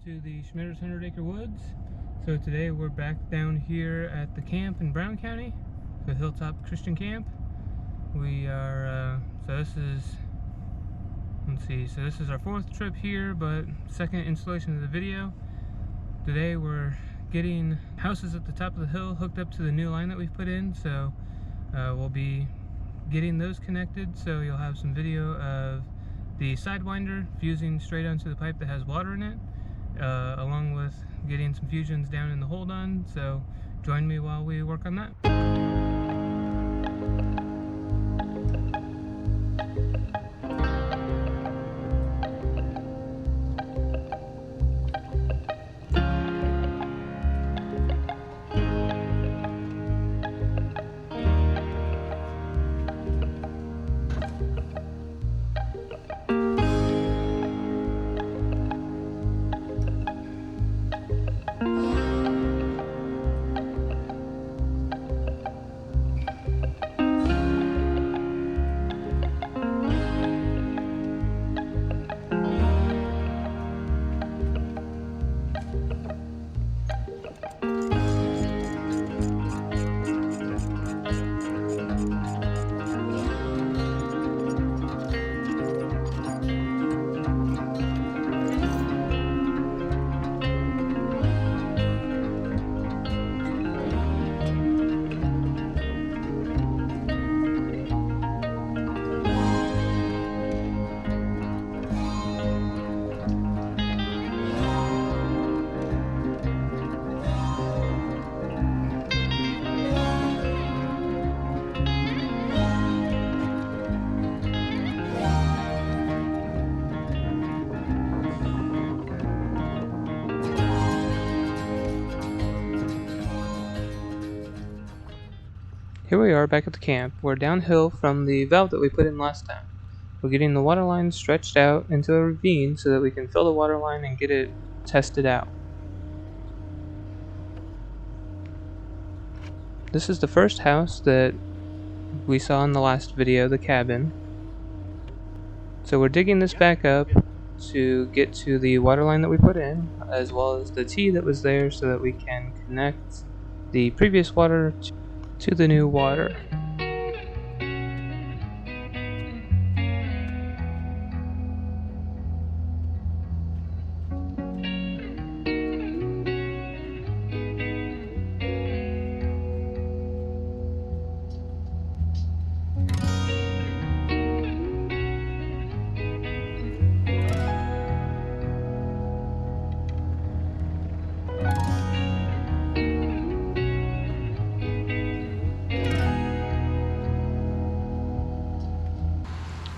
to the Schmitter's 100 Acre Woods. So today we're back down here at the camp in Brown County, the Hilltop Christian Camp. We are, this is our fourth trip here, but second installation of the video. Today we're getting houses at the top of the hill hooked up to the new line that we've put in, so we'll be getting those connected, so you'll have some video of the sidewinder fusing straight onto the pipe that has water in it, along with getting some fusions down in the hold on. So join me while we work on that. Here we are back at the camp. We're downhill from the valve that we put in last time. We're getting the water line stretched out into a ravine so that we can fill the water line and get it tested out. This is the first house that we saw in the last video, the cabin. So we're digging this back up to get to the water line that we put in, as well as the T that was there, so that we can connect the previous water to the new water.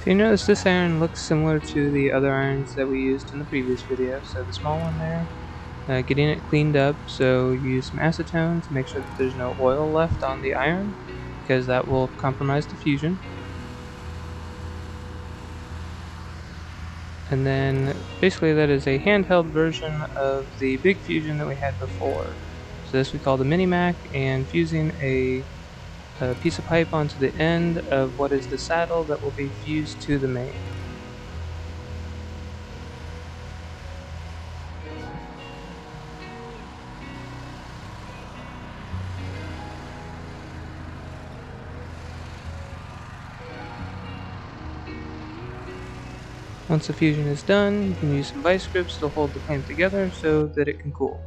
So you notice this iron looks similar to the other irons that we used in the previous video. So the small one there, getting it cleaned up, so you use some acetone to make sure that there's no oil left on the iron, because that will compromise the fusion. And then basically that is a handheld version of the big fusion that we had before. So this we call the Mini Mac, and fusing a piece of pipe onto the end of what is the saddle that will be fused to the main. Once the fusion is done, you can use some vice grips to hold the clamp together so that it can cool.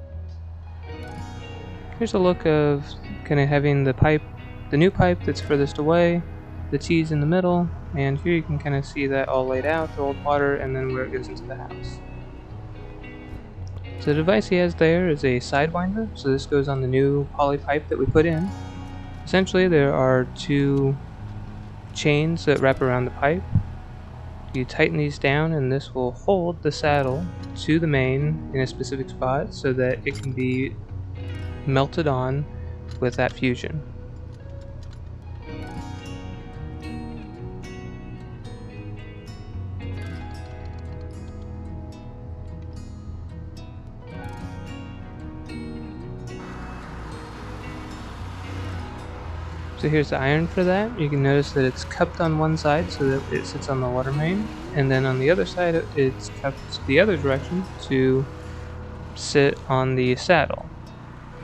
Here's a look of kind of having the new pipe that's furthest away, the T's in the middle, and here you can kind of see that all laid out, the old water, and then where it goes into the house. So the device he has there is a sidewinder, so this goes on the new poly pipe that we put in. Essentially there are two chains that wrap around the pipe. You tighten these down and this will hold the saddle to the main in a specific spot so that it can be melted on with that fusion. So here's the iron for that. You can notice that it's cupped on one side so that it sits on the water main, and then on the other side it's cupped the other direction to sit on the saddle.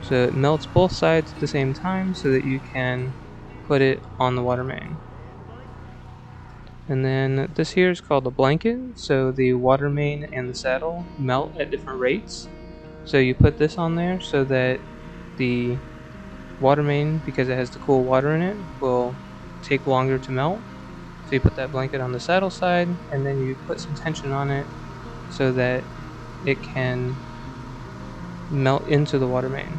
So it melts both sides at the same time so that you can put it on the water main. And then this here is called a blanket, so the water main and the saddle melt at different rates. So you put this on there so that the water main, because it has the cool water in it, will take longer to melt. So you put that blanket on the saddle side, and then you put some tension on it so that it can melt into the water main.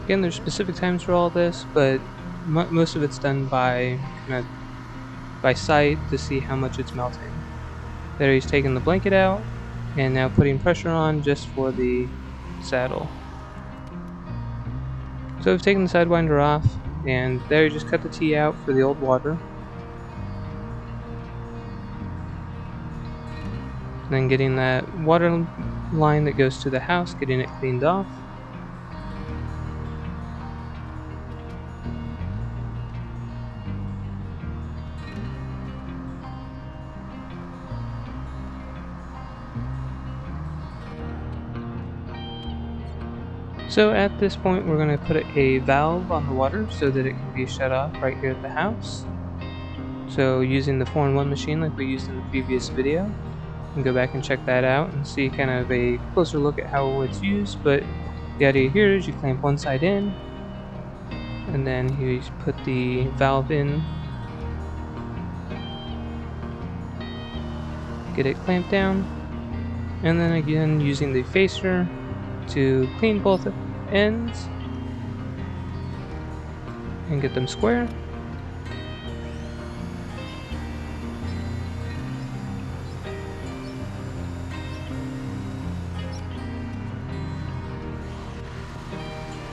Again, there's specific times for all this, but most of it's done by sight to see how much it's melting. There he's taking the blanket out and now putting pressure on just for the saddle. So we've taken the sidewinder off, and there you just cut the T out for the old water. And then getting that water line that goes to the house, getting it cleaned off. So at this point we're going to put a valve on the water so that it can be shut off right here at the house. So using the 4-in-1 machine like we used in the previous video, and go back and check that out and see kind of a closer look at how it's used. But the idea here is you clamp one side in, and then you put the valve in, get it clamped down, and then again using the facer to clean both ends and get them square.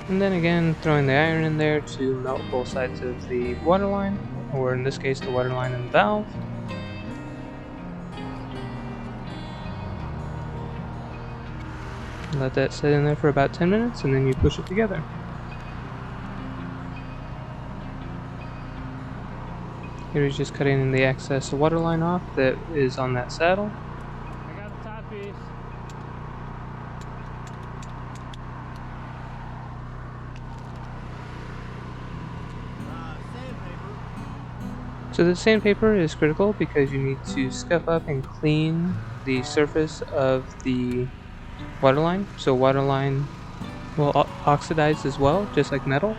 And then again throwing the iron in there to melt both sides of the water line, or in this case the water line and the valve. Let that sit in there for about 10 minutes and then you push it together. Here he's just cutting the excess water line off that is on that saddle. I got the top piece. So the sandpaper is critical because you need to scuff up and clean the surface of the water line. So water line will oxidize as well, just like metal.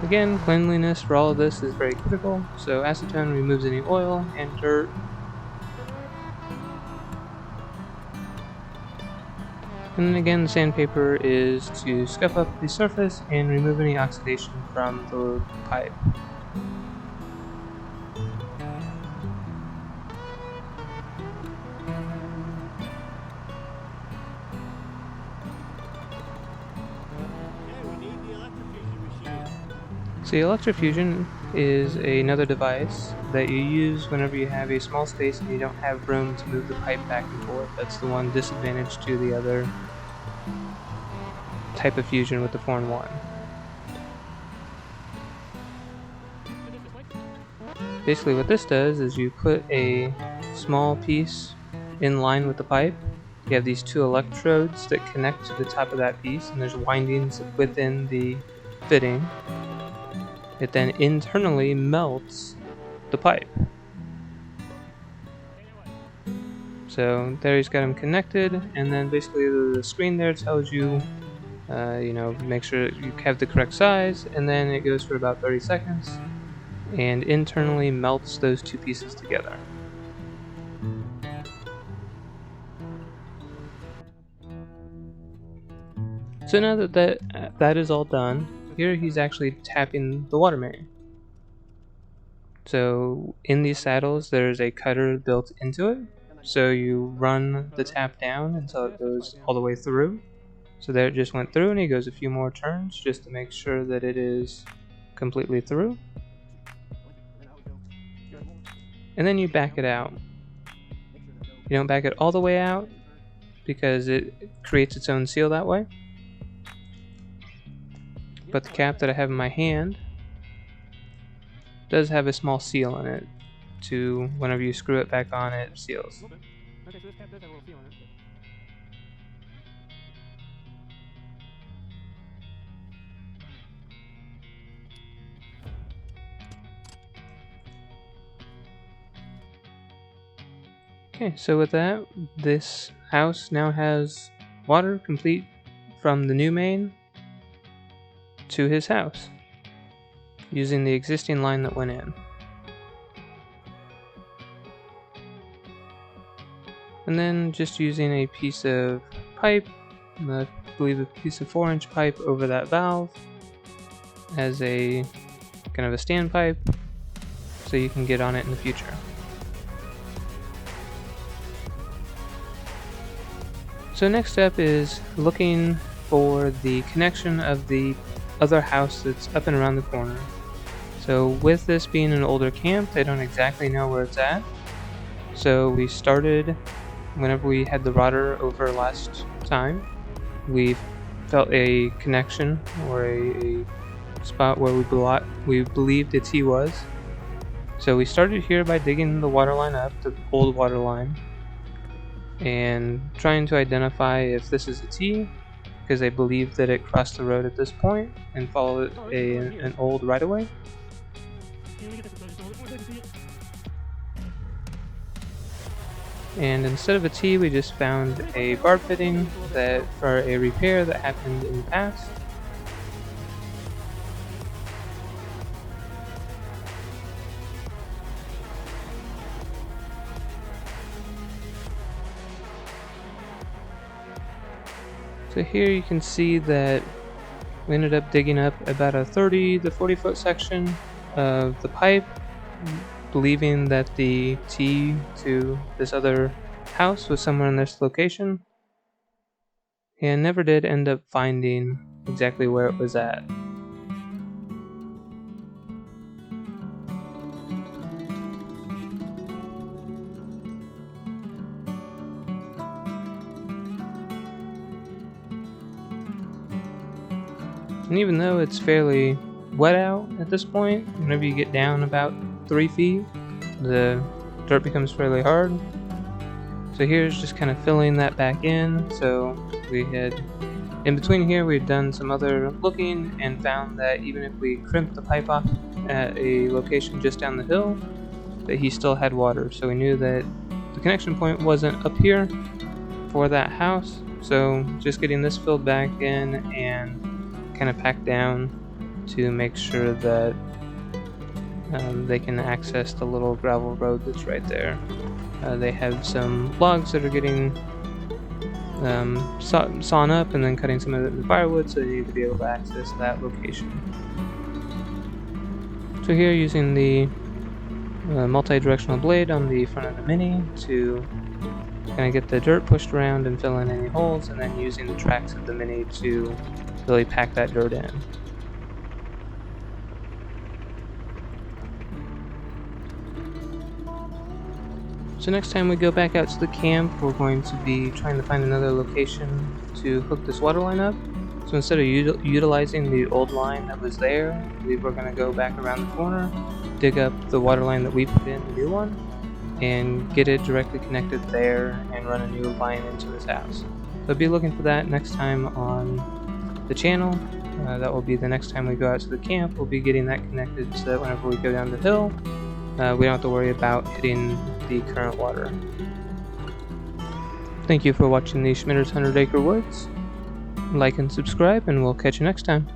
Again, cleanliness for all of this is very critical. So acetone removes any oil and dirt. And then again, the sandpaper is to scuff up the surface and remove any oxidation from the pipe. So the electrofusion is another device that you use whenever you have a small space and you don't have room to move the pipe back and forth. That's the one disadvantage to the other type of fusion with the 4-in-1. Basically what this does is you put a small piece in line with the pipe. You have these 2 electrodes that connect to the top of that piece, and there's windings within the fitting. It then internally melts the pipe. So there he's got them connected, and then basically the screen there tells you, make sure you have the correct size, and then it goes for about 30 seconds and internally melts those 2 pieces together. So now that is all done, here he's actually tapping the water main. So in these saddles there's a cutter built into it, so you run the tap down until it goes all the way through. So there it just went through, and he goes a few more turns just to make sure that it is completely through. And then you back it out. You don't back it all the way out because it creates its own seal that way. but the cap that I have in my hand does have a small seal in it, to whenever you screw it back on, it seals. Okay, so this cap does have a little seal on it. Okay, so with that, this house now has water complete from the new main to his house, using the existing line that went in. And then just using a piece of pipe, I believe a piece of 4-inch pipe over that valve as a kind of a standpipe, so you can get on it in the future. So next step is looking for the connection of the other house that's up and around the corner. So with this being an older camp, they don't exactly know where it's at. So we started, whenever we had the rotor over last time, we felt a connection or a spot where we believed the T was. So we started here by digging the water line up, the old water line, and trying to identify if this is a T, because they believe that it crossed the road at this point and followed an old right-of-way. And instead of a T, we just found a bar fitting that for a repair that happened in the past. So here you can see that we ended up digging up about a 30 to 40 foot section of the pipe, believing that the T to this other house was somewhere in this location, and never did end up finding exactly where it was at. And even though it's fairly wet out at this point, whenever you get down about 3 feet, the dirt becomes fairly hard. So here's just kind of filling that back in. So we had, in between here, we'd done some other looking and found that even if we crimped the pipe off at a location just down the hill, that he still had water. So we knew that the connection point wasn't up here for that house. So just getting this filled back in and kind of packed down to make sure that they can access the little gravel road that's right there. They have some logs that are getting sawn up and then cutting some of it into firewood, so they need to be able to access that location. So here, using the multi-directional blade on the front of the Mini to kind of get the dirt pushed around and fill in any holes, and then using the tracks of the Mini to really pack that dirt in. So next time we go back out to the camp, we're going to be trying to find another location to hook this water line up. So instead of utilizing the old line that was there, I believe we're going to go back around the corner, dig up the water line that we put in, the new one, and get it directly connected there and run a new line into his house. So be looking for that next time on the channel. That will be the next time we go out to the camp. We'll be getting that connected so that whenever we go down the hill, we don't have to worry about hitting the current water. Thank you for watching the Schmitter's 100 Acre Woods. Like and subscribe, and we'll catch you next time.